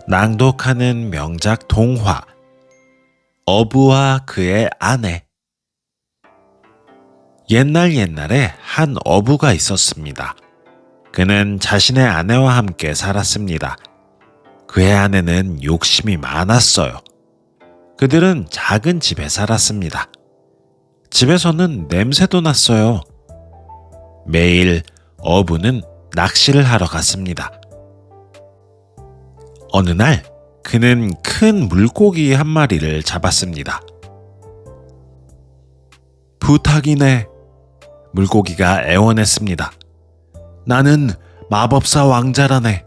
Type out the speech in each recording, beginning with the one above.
낭독하는 명작 동화 어부와 그의 아내. 옛날에 한 어부가 있었습니다. 그는 자신의 아내와 함께 살았습니다. 그의 아내는 욕심이 많았어요. 그들은 작은 집에 살았습니다. 집에서는 냄새도 났어요. 매일 어부는 낚시를 하러 갔습니다. 어느 날 그는 큰 물고기 한 마리를 잡았습니다. 부탁이네. 물고기가 애원했습니다. 나는 마법사 왕자라네.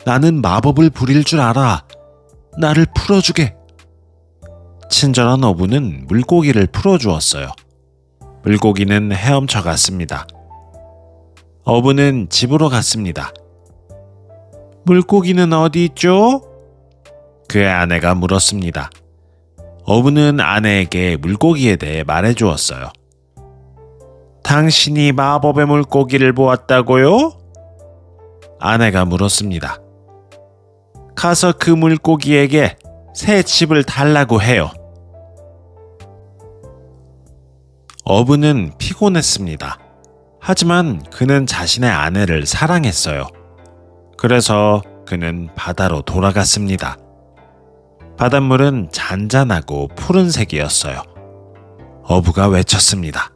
나는 마법을 부릴 줄 알아. 나를 풀어주게. 친절한 어부는 물고기를 풀어주었어요. 물고기는 헤엄쳐 갔습니다. 어부는 집으로 갔습니다. 물고기는 어디 있죠? 그의 아내가 물었습니다. 어부는 아내에게 물고기에 대해 말해주었어요. 당신이 마법의 물고기를 보았다고요? 아내가 물었습니다. 가서 그 물고기에게 새 집을 달라고 해요. 어부는 피곤했습니다. 하지만 그는 자신의 아내를 사랑했어요. 그래서 그는 바다로 돌아갔습니다. 바닷물은 잔잔하고 푸른색이었어요. 어부가 외쳤습니다.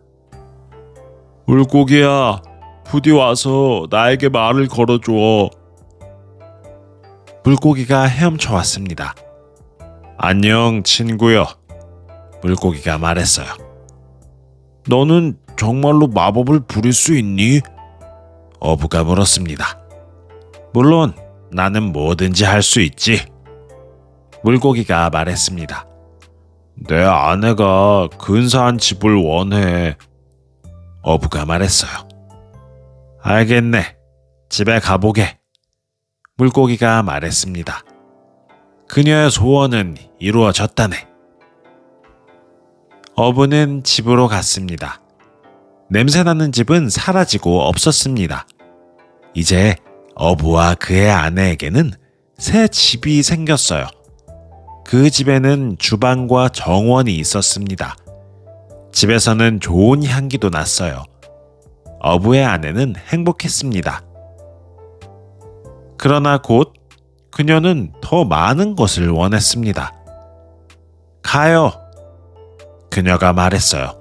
물고기야, 부디 와서 나에게 말을 걸어줘. 물고기가 헤엄쳐 왔습니다. 안녕, 친구여. 물고기가 말했어요. 너는 정말로 마법을 부릴 수 있니? 어부가 물었습니다. 물론 나는 뭐든지 할 수 있지. 물고기가 말했습니다. 내 아내가 근사한 집을 원해. 어부가 말했어요. 알겠네. 집에 가보게. 물고기가 말했습니다. 그녀의 소원은 이루어졌다네. 어부는 집으로 갔습니다. 냄새나는 집은 사라지고 없었습니다. 이제 어부와 그의 아내에게는 새 집이 생겼어요. 그 집에는 주방과 정원이 있었습니다. 집에서는 좋은 향기도 났어요. 어부의 아내는 행복했습니다. 그러나 곧 그녀는 더 많은 것을 원했습니다. 가요. 그녀가 말했어요.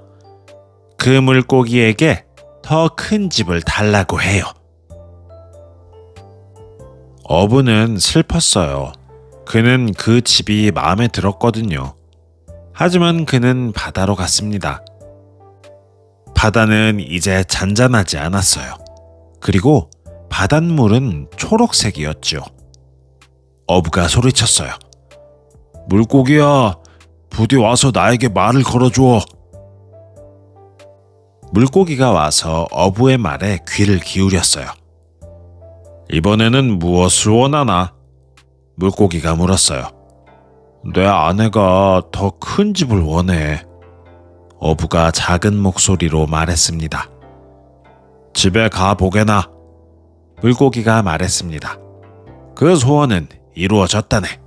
그 물고기에게 더 큰 집을 달라고 해요. 어부는 슬펐어요. 그는 그 집이 마음에 들었거든요. 하지만 그는 바다로 갔습니다. 바다는 이제 잔잔하지 않았어요. 그리고 바닷물은 초록색이었죠. 어부가 소리쳤어요. 물고기야, 부디 와서 나에게 말을 걸어줘. 물고기가 와서 어부의 말에 귀를 기울였어요. 이번에는 무엇을 원하나? 물고기가 물었어요. 내 아내가 더 큰 집을 원해. 어부가 작은 목소리로 말했습니다. 집에 가보게나. 물고기가 말했습니다. 그 소원은 이루어졌다네.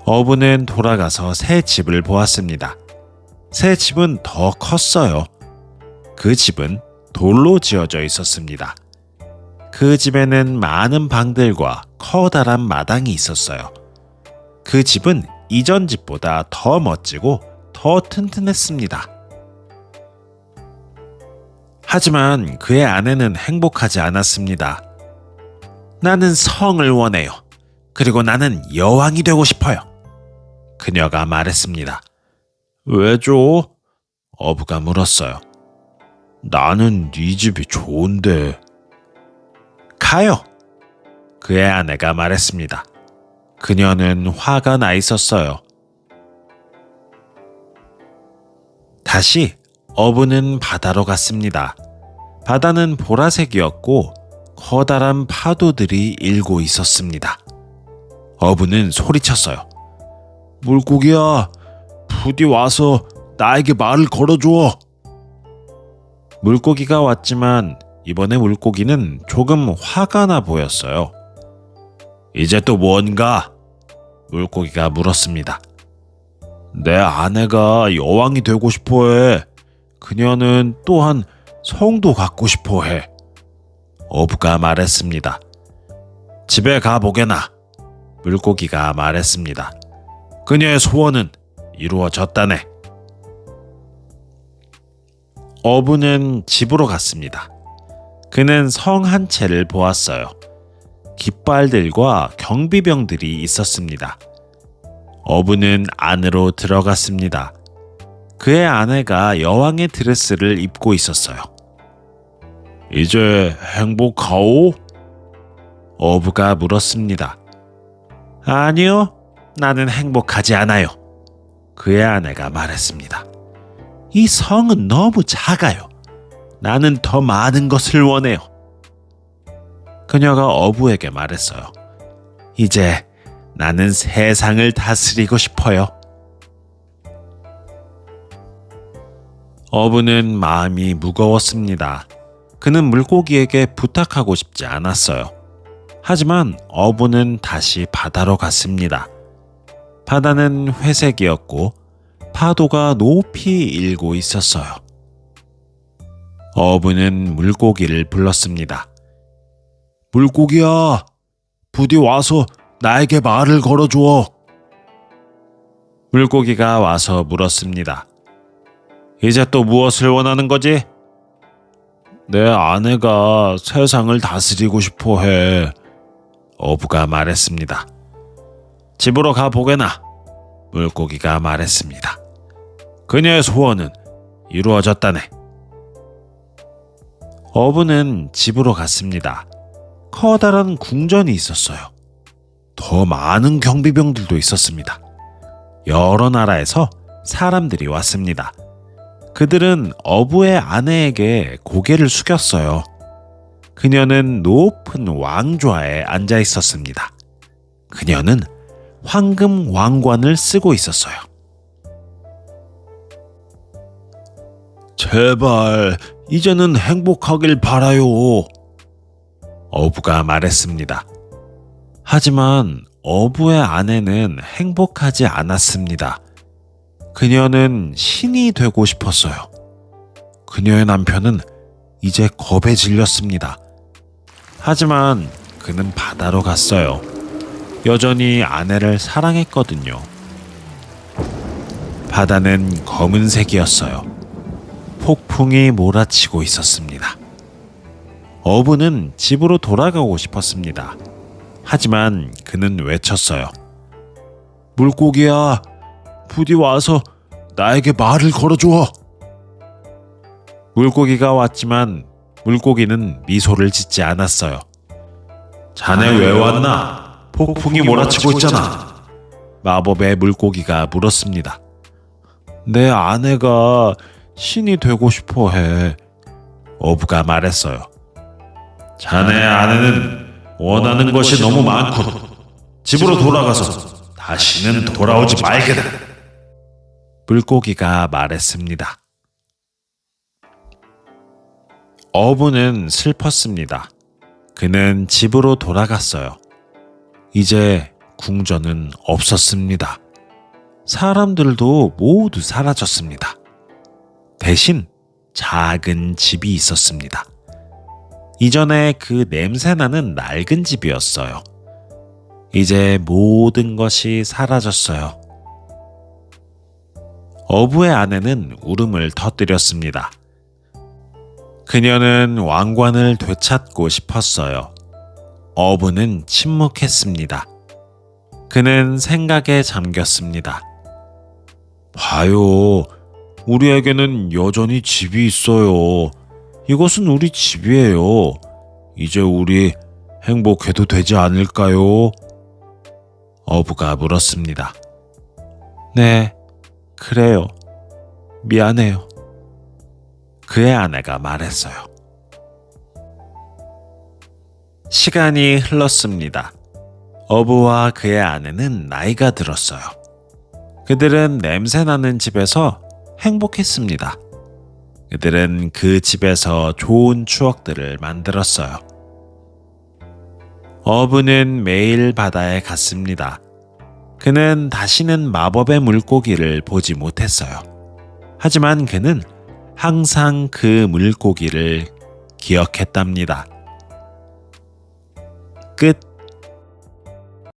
어부는 돌아가서 새 집을 보았습니다. 새 집은 더 컸어요. 그 집은 돌로 지어져 있었습니다. 그 집에는 많은 방들과 커다란 마당이 있었어요. 그 집은 이전 집보다 더 멋지고 더 튼튼했습니다. 하지만 그의 아내는 행복하지 않았습니다. 나는 성을 원해요. 그리고 나는 여왕이 되고 싶어요. 그녀가 말했습니다. 왜죠? 어부가 물었어요. 나는 네 집이 좋은데. 가요. 그의 아내가 말했습니다. 그녀는 화가 나 있었어요. 다시 어부는 바다로 갔습니다. 바다는 보라색이었고 커다란 파도들이 일고 있었습니다. 어부는 소리쳤어요. 물고기야, 부디 와서 나에게 말을 걸어줘. 물고기가 왔지만 이번에 물고기는 조금 화가 나 보였어요. 이제 또 뭔가? 물고기가 물었습니다. 내 아내가 여왕이 되고 싶어해. 그녀는 또한 성도 갖고 싶어해. 어부가 말했습니다. 집에 가보게나. 물고기가 말했습니다. 그녀의 소원은 이루어졌다네. 어부는 집으로 갔습니다. 그는 성 한 채를 보았어요. 깃발들과 경비병들이 있었습니다. 어부는 안으로 들어갔습니다. 그의 아내가 여왕의 드레스를 입고 있었어요. 이제 행복하오? 어부가 물었습니다. 아니요, 나는 행복하지 않아요. 그의 아내가 말했습니다. 이 성은 너무 작아요. 나는 더 많은 것을 원해요. 그녀가 어부에게 말했어요. 이제 나는 세상을 다스리고 싶어요. 어부는 마음이 무거웠습니다. 그는 물고기에게 부탁하고 싶지 않았어요. 하지만 어부는 다시 바다로 갔습니다. 바다는 회색이었고 파도가 높이 일고 있었어요. 어부는 물고기를 불렀습니다. 물고기야, 부디 와서 나에게 말을 걸어주어. 물고기가 와서 물었습니다. 이제 또 무엇을 원하는 거지? 내 아내가 세상을 다스리고 싶어 해. 어부가 말했습니다. 집으로 가보게나. 물고기가 말했습니다. 그녀의 소원은 이루어졌다네. 어부는 집으로 갔습니다. 커다란 궁전이 있었어요. 더 많은 경비병들도 있었습니다. 여러 나라에서 사람들이 왔습니다. 그들은 어부의 아내에게 고개를 숙였어요. 그녀는 높은 왕좌에 앉아 있었습니다. 그녀는 황금 왕관을 쓰고 있었어요. 제발 이제는 행복하길 바라요. 어부가 말했습니다. 하지만 어부의 아내는 행복하지 않았습니다. 그녀는 신이 되고 싶었어요. 그녀의 남편은 이제 겁에 질렸습니다. 하지만 그는 바다로 갔어요. 여전히 아내를 사랑했거든요. 바다는 검은색이었어요. 폭풍이 몰아치고 있었습니다. 어부는 집으로 돌아가고 싶었습니다. 하지만 그는 외쳤어요. 물고기야, 부디 와서 나에게 말을 걸어줘. 물고기가 왔지만 물고기는 미소를 짓지 않았어요. 자네 왜 왔나? 폭풍이 몰아치고 있잖아. 마법의 물고기가 물었습니다. 내 아내가 신이 되고 싶어 해. 어부가 말했어요. 자네 아내는 원하는 것이 너무 많고 집으로 돌아가서 다시는 돌아오지 말게다. 물고기가 말했습니다. 어부는 슬펐습니다. 그는 집으로 돌아갔어요. 이제 궁전은 없었습니다. 사람들도 모두 사라졌습니다. 대신 작은 집이 있었습니다. 이전에 그 냄새나는 낡은 집이었어요. 이제 모든 것이 사라졌어요. 어부의 아내는 울음을 터뜨렸습니다. 그녀는 왕관을 되찾고 싶었어요. 어부는 침묵했습니다. 그는 생각에 잠겼습니다. 봐요. 우리에게는 여전히 집이 있어요. 이것은 우리 집이에요. 이제 우리 행복해도 되지 않을까요? 어부가 물었습니다. 네, 그래요. 미안해요. 그의 아내가 말했어요. 시간이 흘렀습니다. 어부와 그의 아내는 나이가 들었어요. 그들은 냄새나는 집에서 행복했습니다. 그들은 그 집에서 좋은 추억들을 만들었어요. 어부는 매일 바다에 갔습니다. 그는 다시는 마법의 물고기를 보지 못했어요. 하지만 그는 항상 그 물고기를 기억했답니다. 끝.